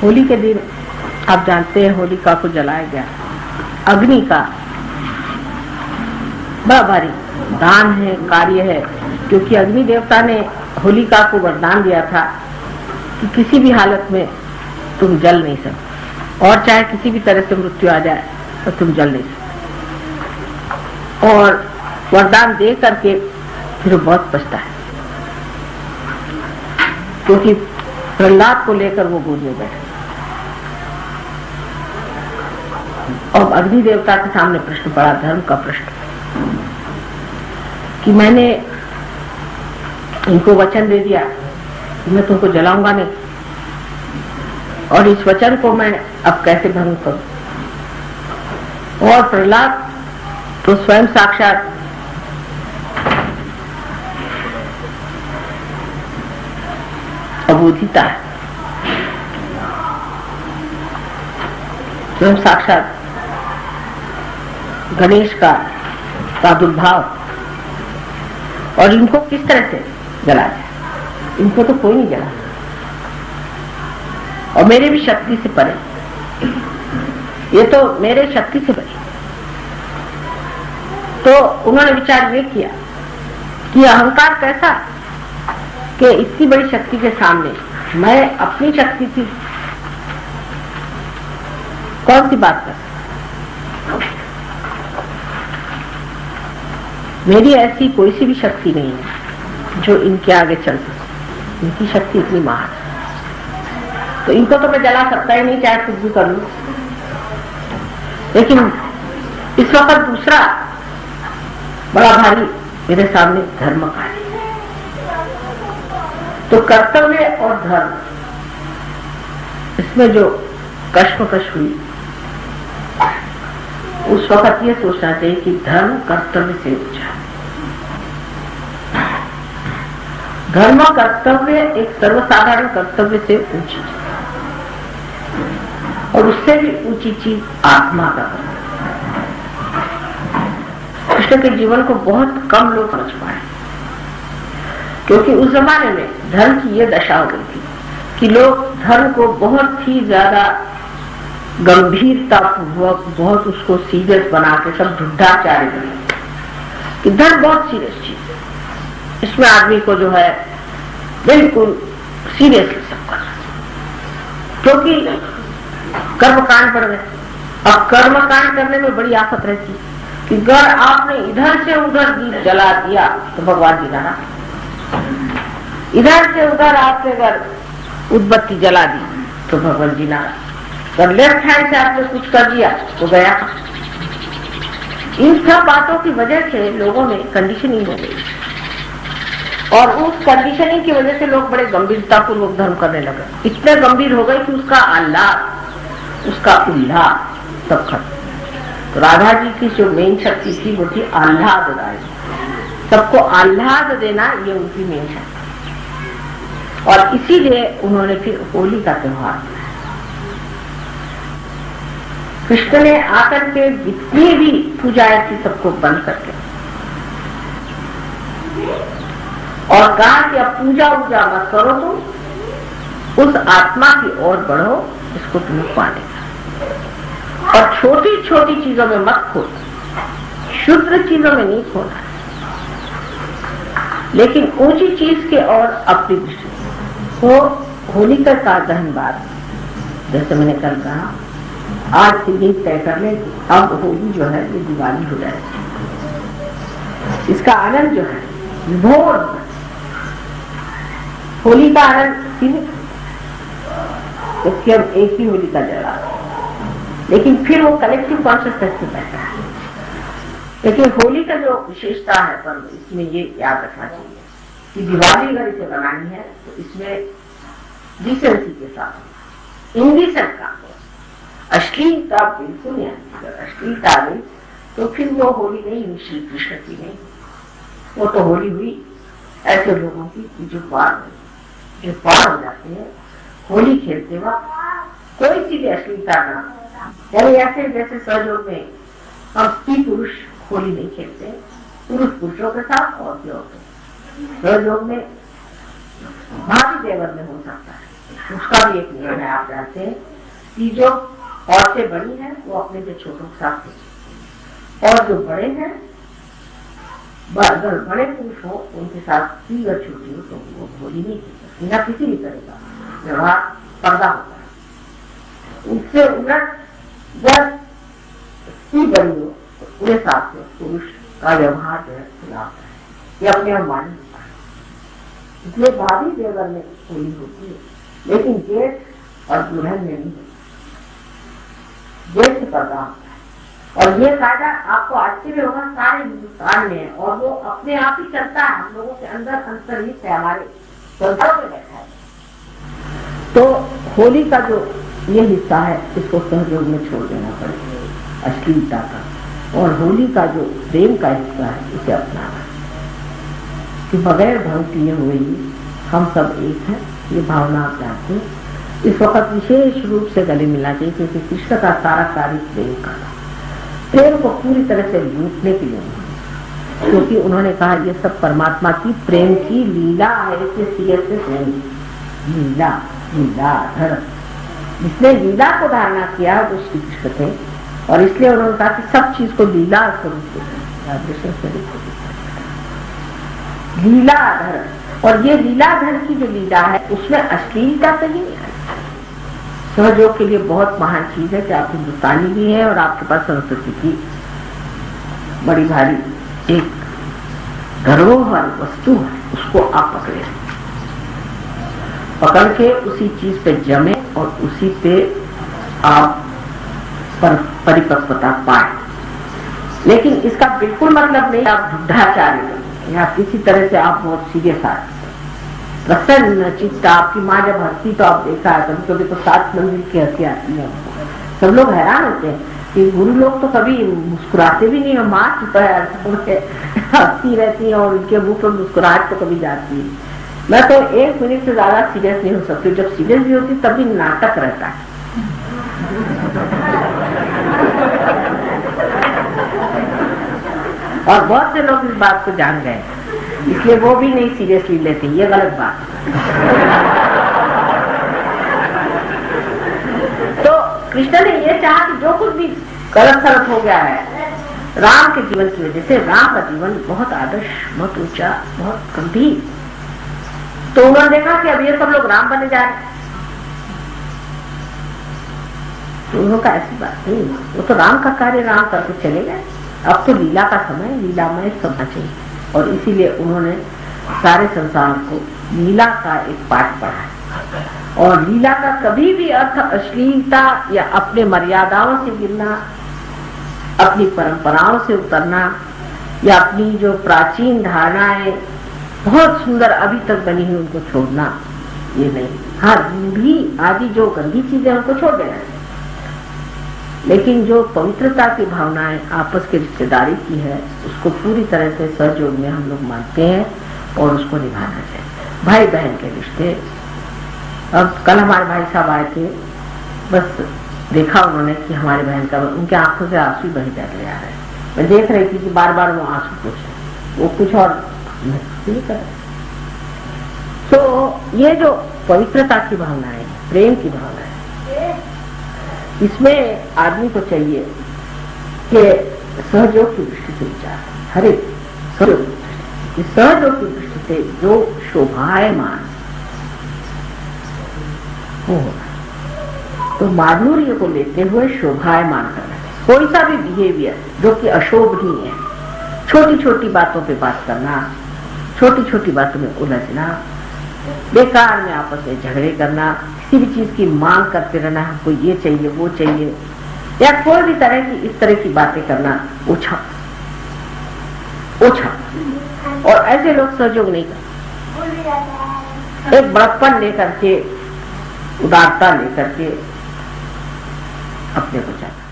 होली के दिन आप जानते हैं होलिका को जलाया गया। अग्नि का बड़ा भारी दान है, कार्य है, क्योंकि अग्नि देवता ने होलिका को वरदान दिया था कि किसी भी हालत में तुम जल नहीं सकते, और चाहे किसी भी तरह से मृत्यु आ जाए तो तुम जल नहीं सकते। और वरदान दे करके फिर बहुत पछता है, क्योंकि प्रहलाद को लेकर वो गोद में बैठे। और अग्नि देवता के सामने प्रश्न पड़ा, धर्म का प्रश्न, कि मैंने इनको वचन दे दिया कि मैं तुमको जलाऊंगा नहीं, और इस वचन को मैं अब कैसे भंग करूं। और प्रहलाद तो स्वयं साक्षात अबोधिता है, स्वयं साक्षात गणेश का प्रादुर्भाव, और इनको किस तरह से जला जाए, इनको तो कोई नहीं जला, और मेरे भी शक्ति से परे, ये तो मेरे शक्ति से परे। तो उन्होंने विचार ये किया कि अहंकार कैसा कि इतनी बड़ी शक्ति के सामने मैं अपनी शक्ति की कौन सी बात कर, मेरी ऐसी कोई सी भी शक्ति नहीं है जो इनके आगे चल सके, इनकी शक्ति इतनी महान है, तो इनको तो मैं जला सकता ही नहीं, चाहे कुछ भी कर लूं। लेकिन इस वक्त दूसरा बड़ा भारी मेरे सामने धर्म का है, तो कर्तव्य और धर्म, इसमें जो कश्मकश हुई, उस वक्त ये सोचना चाहिए कि धर्म कर्तव्य से ऊंचा, धर्म कर्तव्य एक सर्वसाधारण कर्तव्य से ऊंची, और उससे भी ऊंची चीज आत्मा का। कृष्ण के जीवन को बहुत कम लोग समझ पाए, क्योंकि उस जमाने में धर्म की ये दशा हो गई थी कि लोग धर्म को बहुत ही ज्यादा गंभीरता पूर्वक, बहुत उसको सीरियस बना के सब ढूंढाचार्य बने कि धर्म बहुत सीरियस चीज, इसमें आदमी को जो है बिल्कुल सीरियसली सब करना, क्योंकि कर्मकांड बढ़ गए। अब कर्मकांड करने में बड़ी आफत रहती कि अगर आपने इधर से उधर दीप जला दिया तो भगवान जी रहा, इधर से उधर आपने अगर उद्बत्ती जला दी तो भगवान जी ना, अगर लेफ्ट हैंड से आपने कुछ कर दिया तो गया। इन सब बातों की वजह से लोगों में कंडीशनिंग हो गई, और उस कंडीशनिंग की वजह से लोग बड़े गंभीरता पूर्वक धर्म करने लगे, इतने गंभीर हो गए कि उसका आह्लाद, उसका उल्लास सब खत्म। तो राधा जी की जो मेन शक्ति थी वो थी आह्लाददायी, सबको आह्लाद देना, ये उनकी मेन शक्ति, और इसीलिए उन्होंने फिर होली का त्योहार बनाया। कृष्ण ने आकर के जितनी भी पूजाएं थी सबको बंद करके, और कहा कि अब पूजा वूजा मत करो, तुम उस आत्मा की ओर बढ़ो, इसको तुम्हें पाने का, और छोटी छोटी चीजों में मत खो, शुद्ध चीजों में नहीं खोना, लेकिन ऊंची चीज के और अपनी दृष्टि। तो होलिका का दहन बाद, जैसे मैंने कल कहा, आज से ये तय कर ले कि अब होली जो है ये दिवाली हो जाएगी, इसका आनंद जो है विभोर, होली का आनंद सीमित, जबकि हम एक ही होली का जला, लेकिन फिर वो कलेक्टिव कॉन्शियसनेस में बैठा है। लेकिन होली का जो विशेषता है पर्व, इसमें ये याद रखना चाहिए कि दिवाली अगर इसे बनानी है तो इसमें डिसेंसी के साथ, इंडिसेंट का, अश्लीलता बिल्कुल नहीं, अगर अश्लीलता आ गई तो फिर वो होली नहीं हुई श्री कृष्ण की, नहीं, वो तो होली हुई ऐसे लोगों की जो पार हो जाते हैं होली खेलते वक्त, कोई सी भी अश्लीलता ना, यानी ऐसे जैसे सहयोग में हम स्त्री पुरुष होली नहीं खेलते, पुरुष पुरुषों के साथ और सहयोग में भाभी देवर में हो सकता है, उसका भी एक नियम है, आप जानते हैं कि जो औरतें बड़ी हैं वो अपने से छोटों के साथ खेलें, और जो बड़े हैं, अगर बड़े पुरुष हो उनके साथ भी अगर छोटी हो तो वो होली नहीं खेल सकती, ना किसी भी तरह का व्यवहार पर्दा होता है। उससे उलट जब स्त्री बड़ी हो तो पूरे साथ में पुरुष का व्यवहार जो है खिलाफ है, ये अपने आप मान होता है। इसलिए भाभी देवर में होली होती है, लेकिन जेठ और दुल्हन में नहीं होती, जेठ से पर्दा होता है। और ये फायदा आपको आश्चर्य होगा सारे हिंदुस्तान में है, और वो अपने आप ही चलता है, हम लोगों के अंदर अंतर्निहित है, हमारे संस्कारों में बैठा है। तो होली का जो ये हिस्सा है इसको सहयोग में छोड़ देना पड़ेगा, अश्लीलता का, और होली का जो प्रेम का हिस्सा है इसे अपनाना, कि बगैर भंग किए हुए ही हम सब एक हैं, ये भावना आप जानते हैं। इस वक्त विशेष रूप से गले मिलना चाहिए, क्योंकि कृष्ण का सारा कार्य प्रेम का था, प्रेम को पूरी तरह से लूटने के लिए, क्योंकि उन्होंने कहा ये सब परमात्मा की प्रेम की लीला है, लीला लीलाधर, जिसने लीला को धारणा किया वो श्री कृष्ण थे, और इसलिए उन्होंने कहा कि सब चीज को लीला स्वरूप लीलाधर, और ये लीलाधर की जो लीला है उसमें अश्लीलता तो ही नहीं है। सहयोग के लिए बहुत महान चीज है कि आप हिंदुस्तानी भी हैं और आपके पास संस्कृति की बड़ी भारी एक धरोहर वस्तु है, उसको आप पकड़ के उसी चीज पे जमे और उसी पे आप परिपक्वता पाए। लेकिन इसका बिल्कुल मतलब नहीं आप ढूढ़ाचार्य करें या किसी तरह से आप बहुत सीरियस आदमी प्रसन्न चित्त। आपकी माँ जब हंसती तो आप देखा है, कभी कभी तो 7 मंजिल की हंसी आती है, सब लोग हैरान होते हैं कि गुरु लोग तो कभी मुस्कुराते भी नहीं है, माँ की तरह हंसती रहती है और उनके मुंह पर मुस्कुराहट तो कभी जाती है। मैं तो 1 मिनट से ज्यादा सीरियस नहीं हो सकती, जब सीरियस भी होती तब भी नाटक रहता है। और बहुत से लोग इस बात को जान गए, इसलिए वो भी नहीं सीरियसली लेते, ये गलत बात। तो कृष्ण ने ये चाहा कि जो कुछ भी गलत सलत हो गया है राम के जीवन की वजह से, राम का जीवन बहुत आदर्श, बहुत ऊंचा, बहुत गंभीर, तो उन्होंने देखा कि अब ये सब लोग राम बने जा रहे हैं। तो उन्होंने कहा ऐसी बात नहीं, वो तो राम का कार्य राम करके चले गए, अब तो लीला का समय, लीलामय समय चाहिए। और इसीलिए उन्होंने सारे संसार को लीला का एक पाठ पढ़ा। और लीला का कभी भी अर्थ अश्लीलता या अपने मर्यादाओं से गिरना, अपनी परंपराओं से उतरना, या अपनी जो प्राचीन धारणाएं बहुत सुंदर अभी तक बनी हुई उनको छोड़ना, ये नहीं। हाँ, भी आदि जो गंदी चीजें उनको छोड़ देना है, लेकिन जो पवित्रता की भावनाएं आपस की रिश्तेदारी की है उसको पूरी तरह से सहयोग में हम लोग मानते हैं और उसको निभाना चाहिए। भाई बहन के रिश्ते, अब कल हमारे भाई साहब आए थे, बस देखा उन्होंने कि हमारे बहन का, उनके आंखों से आंसू बह जा रहे हैं। मैं देख रही थी कि बार बार वो आंसू पूछे, वो कुछ और नहीं कर। तो ये जो पवित्रता की भावना है, प्रेम की भावना है, इसमें आदमी को चाहिए कि सहयोग की दृष्टि से विचार, हर एक सहयोग की दृष्टि से जो शोभायमान हो, तो माधुर्य को लेते हुए शोभायमान करना, कोई सा भी बिहेवियर जो कि अशोभनीय है, छोटी छोटी बातों पे बात करना, छोटी छोटी बातों में उलझना, बेकार में आपस में झगड़े करना, किसी भी चीज की मांग करते रहना, हमको ये चाहिए वो चाहिए, या कोई भी तरह की इस तरह की बातें करना ओछा ओछा। और ऐसे लोग सहयोग नहीं करते, एक बड़प्पन लेकर के, उदारता लेकर के अपने को चाहते।